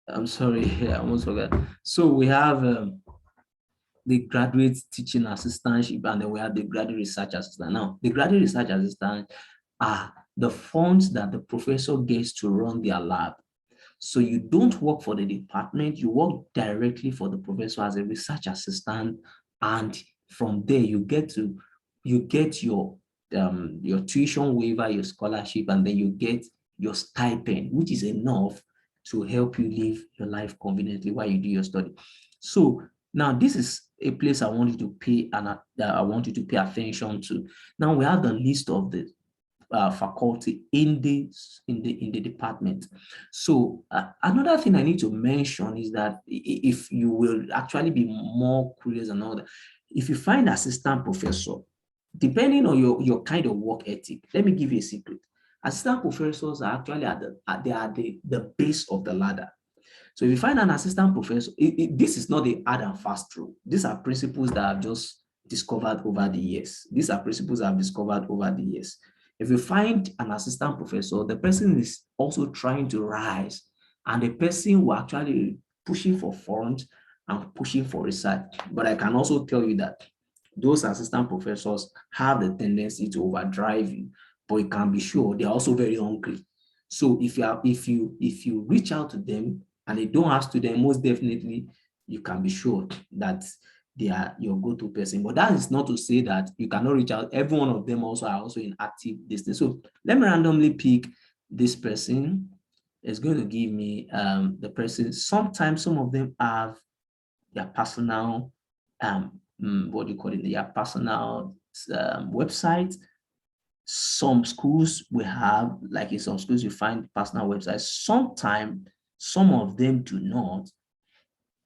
I'm sorry, I almost forgot. So we have the graduate teaching assistantship, and then we have the graduate research assistant. Now, the graduate research assistant are the funds that the professor gets to run their lab. So you don't work for the department, you work directly for the professor as a research assistant, and from there you get your tuition waiver, your scholarship, and then you get your stipend, which is enough to help you live your life conveniently while you do your study. So now this is a place I want you to pay and I want you to pay attention to. Now we have the list of the faculty in the department. So another thing I need to mention is that if you will actually be more curious and all that, if you find assistant professor, depending on your kind of work ethic, let me give you a secret. Assistant professors are actually the base of the ladder. So if you find an assistant professor, this is not the hard and fast rule. These are principles that I've just discovered over the years. These are principles I've discovered over the years. If you find an assistant professor, the person is also trying to rise, and the person will actually pushing for funds and pushing for research. But I can also tell you that those assistant professors have the tendency to overdrive you, but you can be sure they're also very hungry. So if you reach out to them and they don't have students, most definitely you can be sure that they are your go-to person. But that is not to say that you cannot reach out. Every one of them also are also in active listening. So let me randomly pick this person. It's going to give me the person. Sometimes some of them have their personal what do you call it? Their personal website. Some schools will have, like in some schools, you find personal websites. Sometimes some of them do not.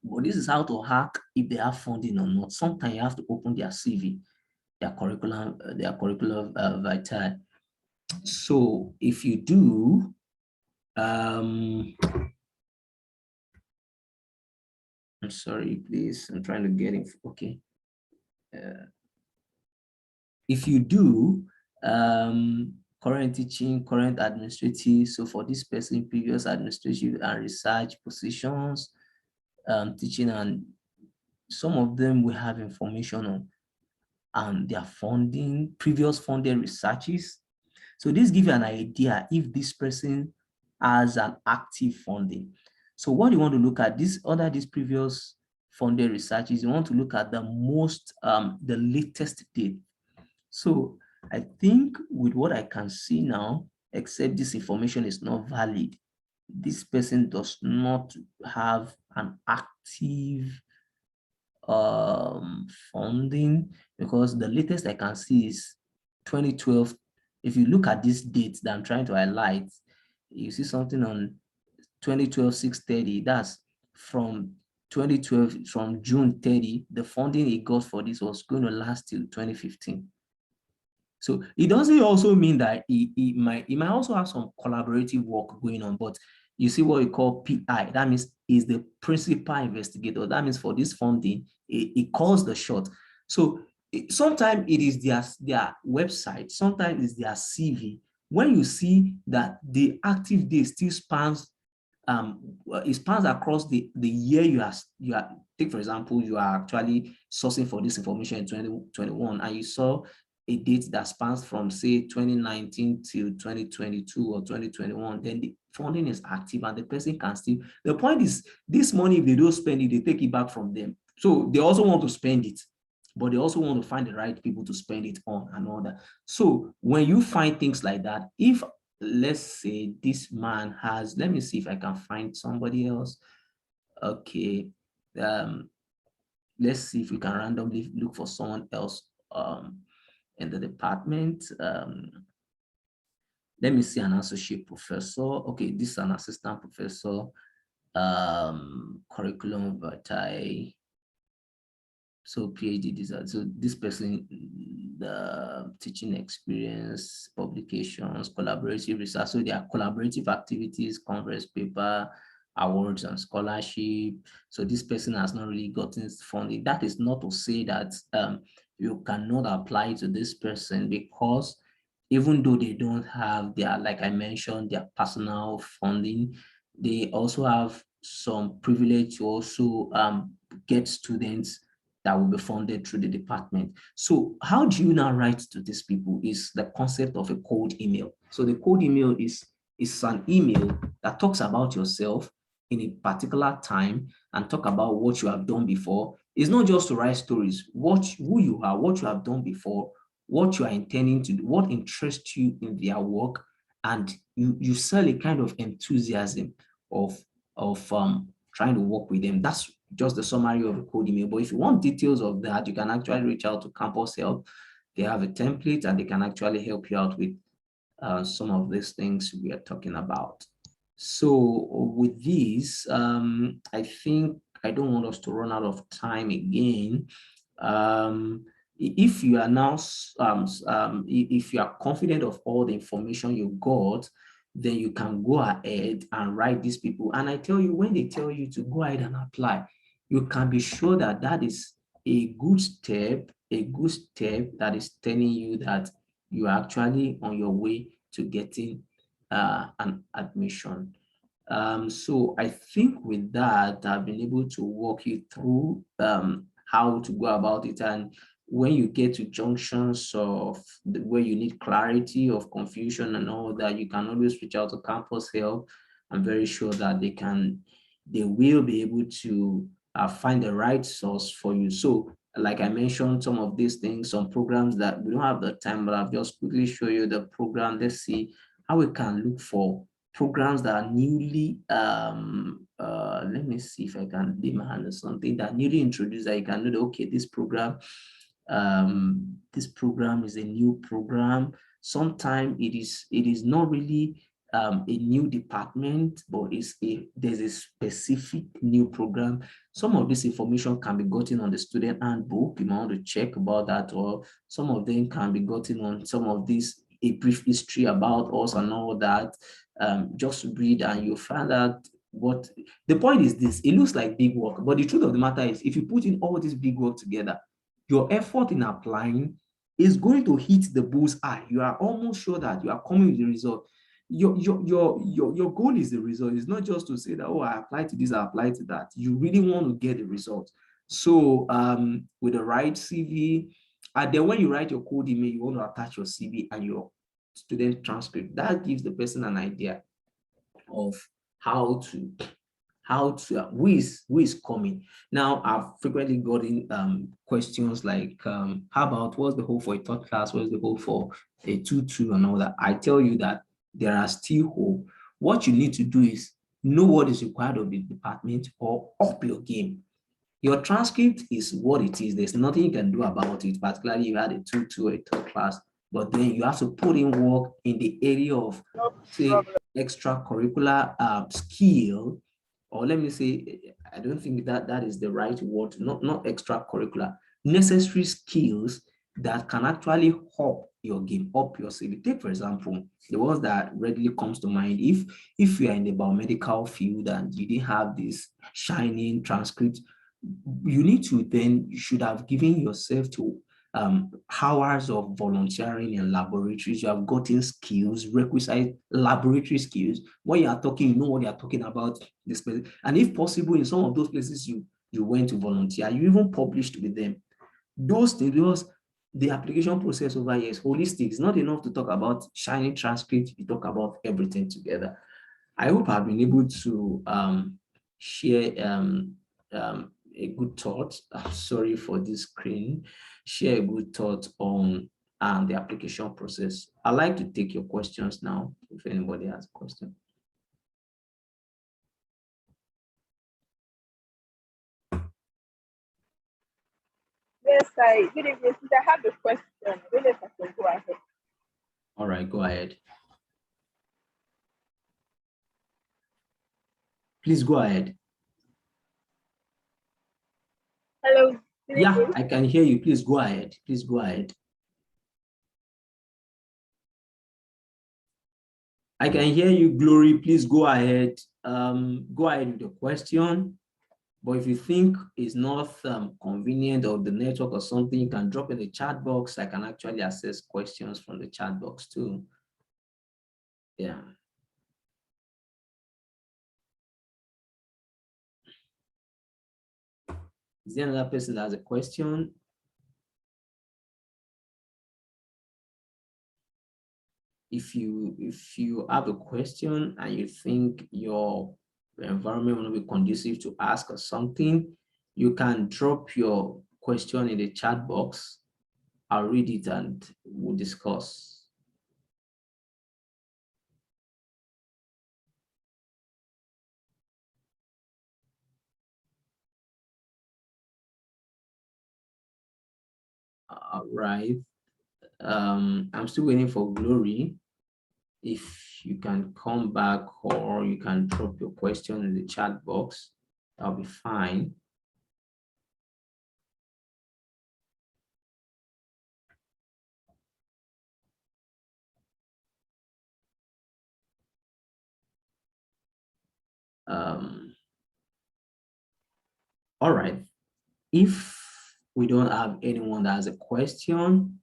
But this is how to hack if they have funding or not. Sometimes you have to open their CV, their curriculum vitae. So if you do, I'm sorry, please. I'm trying to get it. Okay. If you do, current teaching, current administrative. So for this person, previous administrative and research positions, teaching, and some of them will have information on and their funding, previous funded researches. So this gives you an idea if this person has an active funding. So what you want to look at this under this previous funded researches, you want to look at the the latest date. So I think with what I can see now, except this information is not valid, this person does not have an active funding, because the latest I can see is 2012. If you look at this date that I'm trying to highlight, you see something on 2012 630. That's from 2012, from June 30. The funding he got for this was going to last till 2015. So it doesn't also mean that he might also have some collaborative work going on, but you see what we call PI. That means is the principal investigator. That means for this funding, it calls the shot. So sometimes it is their website, sometimes it's their CV. When you see that the active day still spans, it spans across the year you are take for example, you are actually sourcing for this information in 2021, and you saw a date that spans from say 2019 to 2022 or 2021, then the funding is active and the person can still, the point is this money, if they don't spend it, they take it back from them. So they also want to spend it, but they also want to find the right people to spend it on and all that. So when you find things like that, if let's say this man has, let me see if I can find somebody else. Okay. Let's see if we can randomly look for someone else in the department. Let me see an associate professor. Okay, this is an assistant professor. Curriculum vitae. So PhD design. So this person, the teaching experience, publications, collaborative research. So there are collaborative activities, conference paper, awards and scholarship. So this person has not really gotten funding. That is not to say that you cannot apply to this person, because even though they don't have their, like I mentioned, their personal funding, They also have some privilege to also get students that will be funded through the department. So how do you now write to these people is the concept of a cold email. So the cold email is an email that talks about yourself in a particular time and talk about what you have done before. It's not just to write stories, who you are, what you have done before, what you are intending to do, what interests you in their work, and you sell a kind of enthusiasm of trying to work with them. That's just the summary of a code email. But if you want details of that, you can actually reach out to Campus Help. They have a template and they can actually help you out with some of these things we are talking about. So with this, I think I don't want us to run out of time again. If you are now, if you are confident of all the information you got, then you can go ahead and write these people. And I tell you, when they tell you to go ahead and apply, you can be sure that that is a good step that is telling you that you are actually on your way to getting an admission. So I think with that, I've been able to walk you through how to go about it. And when you get to junctions of where you need clarity of confusion and all that, you can always reach out to Campus Help. I'm very sure that they will be able to find the right source for you. So like I mentioned, some of these things, some programs that we don't have the time, but I'll just quickly show you the program. Let's see how we can look for programs that are newly, let me see if I can lay my hand on something that newly introduced that you can know that, okay, this program is a new program. Sometimes it is not really a new department, but there's a specific new program. Some of this information can be gotten on the student handbook. You might want to check about that, or some of them can be gotten on some of these, a brief history about us and all that. Just read and you'll find out what the point is. This, it looks like big work, but the truth of the matter is, if you put in all this big work together, your effort in applying is going to hit the bull's eye. You are almost sure that you are coming with the result. Your goal is the result. It's not just to say that, oh, I applied to this, I applied to that. You really want to get the result. So with the right CV, and then when you write your code email, you want to attach your CV and your student transcript. That gives the person an idea of how to who is coming. Now, I've frequently gotten questions like, how about what's the hope for a third class? What's the hope for a 2-2 and all that? I tell you that there are still hope. What you need to do is know what is required of the department or up your game. Your transcript is what it is. There's nothing you can do about it, particularly if you had a 2-2 or a third class, but then you have to put in work in the area of, say, extracurricular skill, or let me say, I don't think that is the right word, not extracurricular, necessary skills that can actually up your game, up your CV. Take, for example, the ones that readily comes to mind. If you are in the biomedical field and you didn't have this shining transcript, you need to then, you should have given yourself to hours of volunteering in laboratories. You have gotten skills, requisite laboratory skills. When you are talking, you know what you are talking about. This place. And if possible, in some of those places you went to volunteer, you even published with them. Those things, because the application process over here is holistic. It's not enough to talk about shiny transcript. You talk about everything together. I hope I've been able to share a good thought. I'm sorry for this screen. Share a good thought on the application process. I'd like to take your questions now, if anybody has a question. Yes, good evening. I have a question. I don't know if I can go ahead. All right, go ahead. Please go ahead. Hello. Yeah, I can hear you. Please go ahead. Please go ahead. I can hear you, Glory. Please go ahead. Go ahead with your question. But if you think it's not convenient or the network or something, you can drop in the chat box. I can actually access questions from the chat box too. Yeah. Is there another person that has a question? If you have a question and you think your environment will be conducive to ask us something, you can drop your question in the chat box. I'll read it and we'll discuss. All right. I'm still waiting for Glory. If you can come back or you can drop your question in the chat box, that'll be fine. All right. If we don't have anyone that has a question,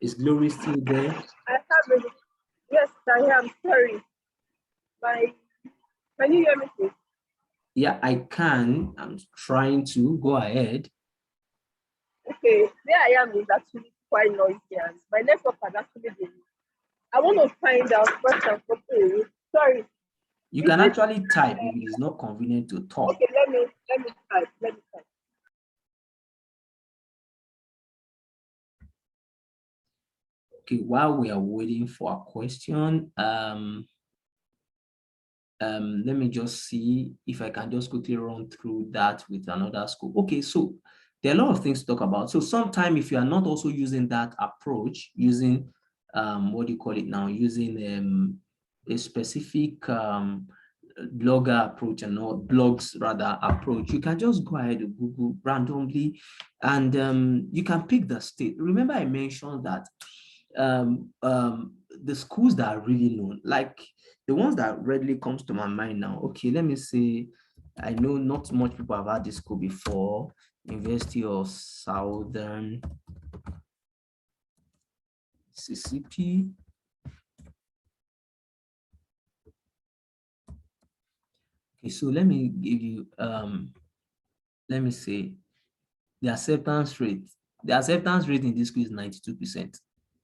is Glory still there? I have a, yes, I am. Sorry. Can you hear me, please? Yeah, I can. I'm trying to go ahead. Okay, where I am is actually quite noisy and my network has actually been. I want to find out first and foremost. Sorry. You Is can it, actually type if it is not convenient to talk. okay, let me type. Let me type. Okay, while we are waiting for a question, let me just see if I can just quickly run through that with another school. Okay, so there are a lot of things to talk about. So sometime if you are not also using that approach, using what do you call it now, using a specific blogger approach and not blogs rather approach, you can just go ahead and Google randomly and you can pick the state. Remember I mentioned that the schools that are really known, like the ones that readily comes to my mind now. Okay, let me see. I know not much people have had this school before. University of Southern Mississippi. Okay, so let me give you let me say the acceptance rate. The acceptance rate in this school is 92%.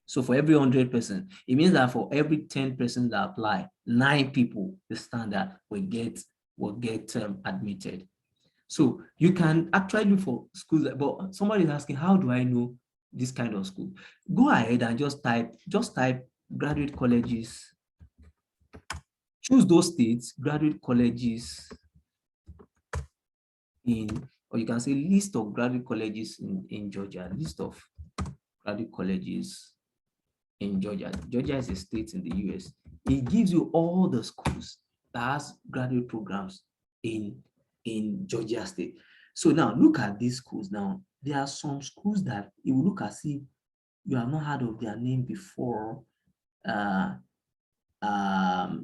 So for every 100%, it means that for every 10% that apply, 9 people, the standard, will get admitted. So you can actually look for schools, but somebody is asking, how do I know this kind of school? Go ahead and just type graduate colleges. Choose those states, graduate colleges in, or you can say list of graduate colleges in Georgia, list of graduate colleges in Georgia. Georgia is a state in the US. It gives you all the schools that has graduate programs in Georgia State. So now look at these schools. Now there are some schools that you will look at, see, you have not heard of their name before.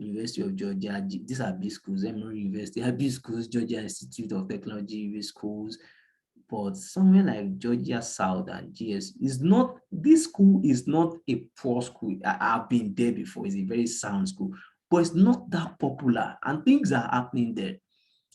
University of Georgia, these are big schools. Emory University, big schools. Georgia Institute of Technology, big schools. But somewhere like Georgia South and GS is not, this school is not a poor school. I've been there before. It's a very sound school, but it's not that popular and things are happening there.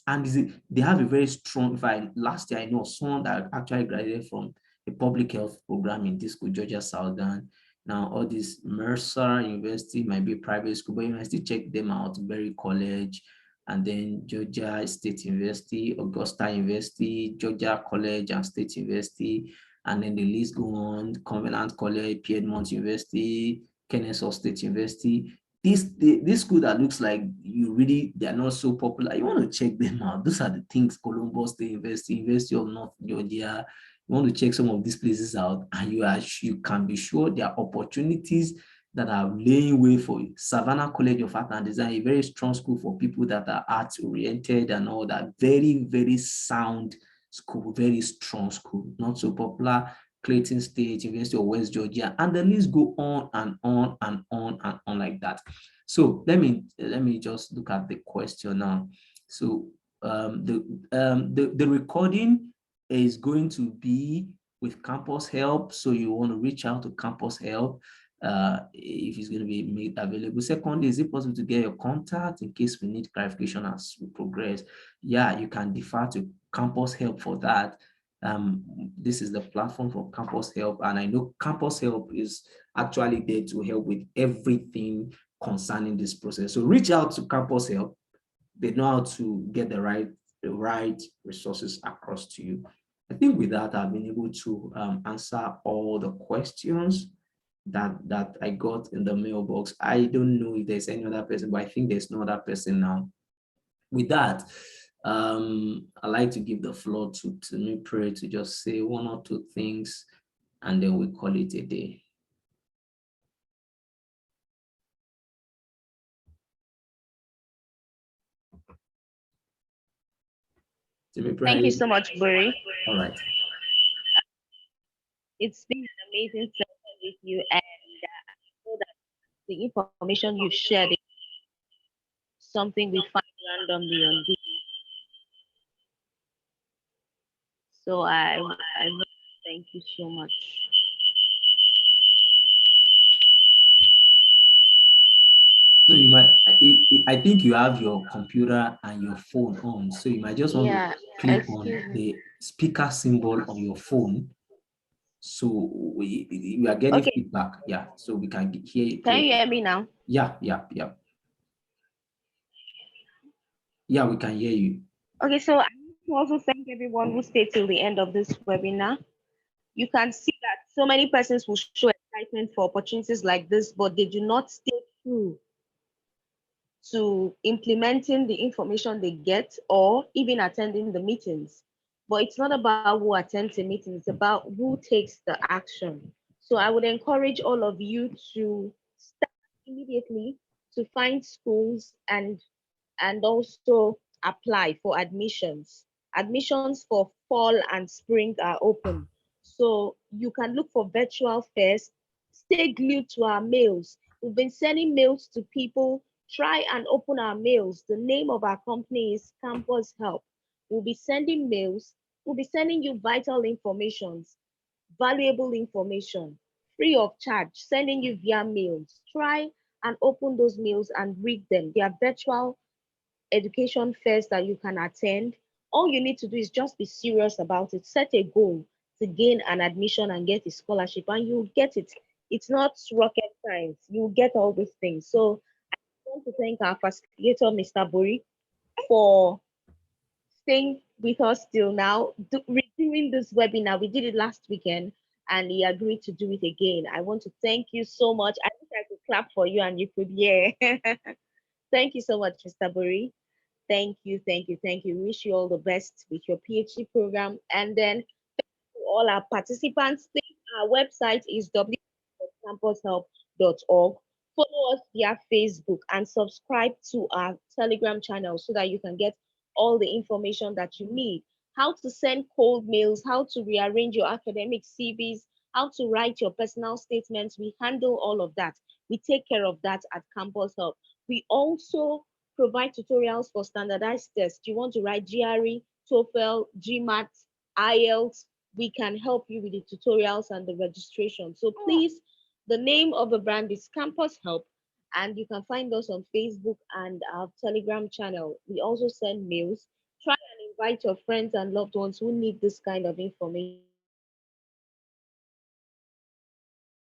And they have a very strong, last year I know someone that actually graduated from a public health program in this school, Georgia Southern. Now all this Mercer University might be a private school, but you might still check them out, Berry College, and then Georgia State University, Augusta University, Georgia College and State University, and then the list go on, Covenant College, Piedmont University, Kennesaw State University. This school that looks like they're not so popular, you want to check them out. Those are the things. Columbus State University, University of North Georgia. You want to check some of these places out, and you can be sure there are opportunities that are laying way for you. Savannah College of Art and Design, a very strong school for people that are arts oriented and all that. Very, very sound school, very strong school, not so popular. Clayton State, University of West Georgia, and the list go on and on and on and on like that. So let me just look at the question now. So the recording is going to be with Campus Help. So you want to reach out to Campus Help. if it's going to be made available. Second, is it possible to get your contact in case we need clarification as we progress? Yeah, you can defer to Campus Help for that. This is the platform for Campus Help, and I know Campus Help is actually there to help with everything concerning this process. So reach out to Campus Help. They know how to get the right resources across to you. I think with that, I've been able to answer all the questions that I got in the mailbox. I don't know if there's any other person, but I think there's no other person now. With that, I like to give the floor to me pray to just say one or two things, and then we call it a day. Thank you so much, Buri. All right. It's been an amazing session with you, and I know that the information you've shared is something we find randomly on Google. So I want to thank you so much. So you might, I think you have your computer and your phone on. So you might just want to click on the speaker symbol on your phone. So we are getting feedback. Yeah. So we can hear it. Can you hear me now? Yeah. Yeah, we can hear you. Okay, so I want to also thank everyone who stayed till the end of this webinar. You can see that so many persons will show excitement for opportunities like this, but they do not stay true to implementing the information they get or even attending the meetings. But it's not about who attends the meeting, it's about who takes the action. So I would encourage all of you to start immediately to find schools and also apply for admissions. Admissions for fall and spring are open. So you can look for virtual fairs. Stay glued to our mails. We've been sending mails to people. Try and open our mails. The name of our company is Campus Help. We'll be sending mails. We'll be sending you vital information, valuable information, free of charge, sending you via mails. Try and open those mails and read them. They are virtual education fairs that you can attend. All you need to do is just be serious about it. Set a goal to gain an admission and get a scholarship, and you'll get it. It's not rocket science. You'll get all these things. So I want to thank our facilitator, Mr. Bori, for staying with us till now, doing this webinar. We did it last weekend and he agreed to do it again. I want to thank you so much. I wish I could clap for you and you could hear. Thank you so much, Mr. Bori. Thank you, thank you, thank you. Wish you all the best with your PhD program. And then to all our participants, please, our website is www.campushelp.org. Follow us via Facebook and subscribe to our Telegram channel so that you can get all the information that you need. How to send cold mails, how to rearrange your academic CVs, how to write your personal statements. We handle all of that. We take care of that at Campus Help. We also provide tutorials for standardized tests. You want to write GRE, TOEFL, GMAT, IELTS, we can help you with the tutorials and the registration. So please, the name of the brand is Campus Help, and you can find us on Facebook and our Telegram channel. We also send mails. Try and invite your friends and loved ones who need this kind of information.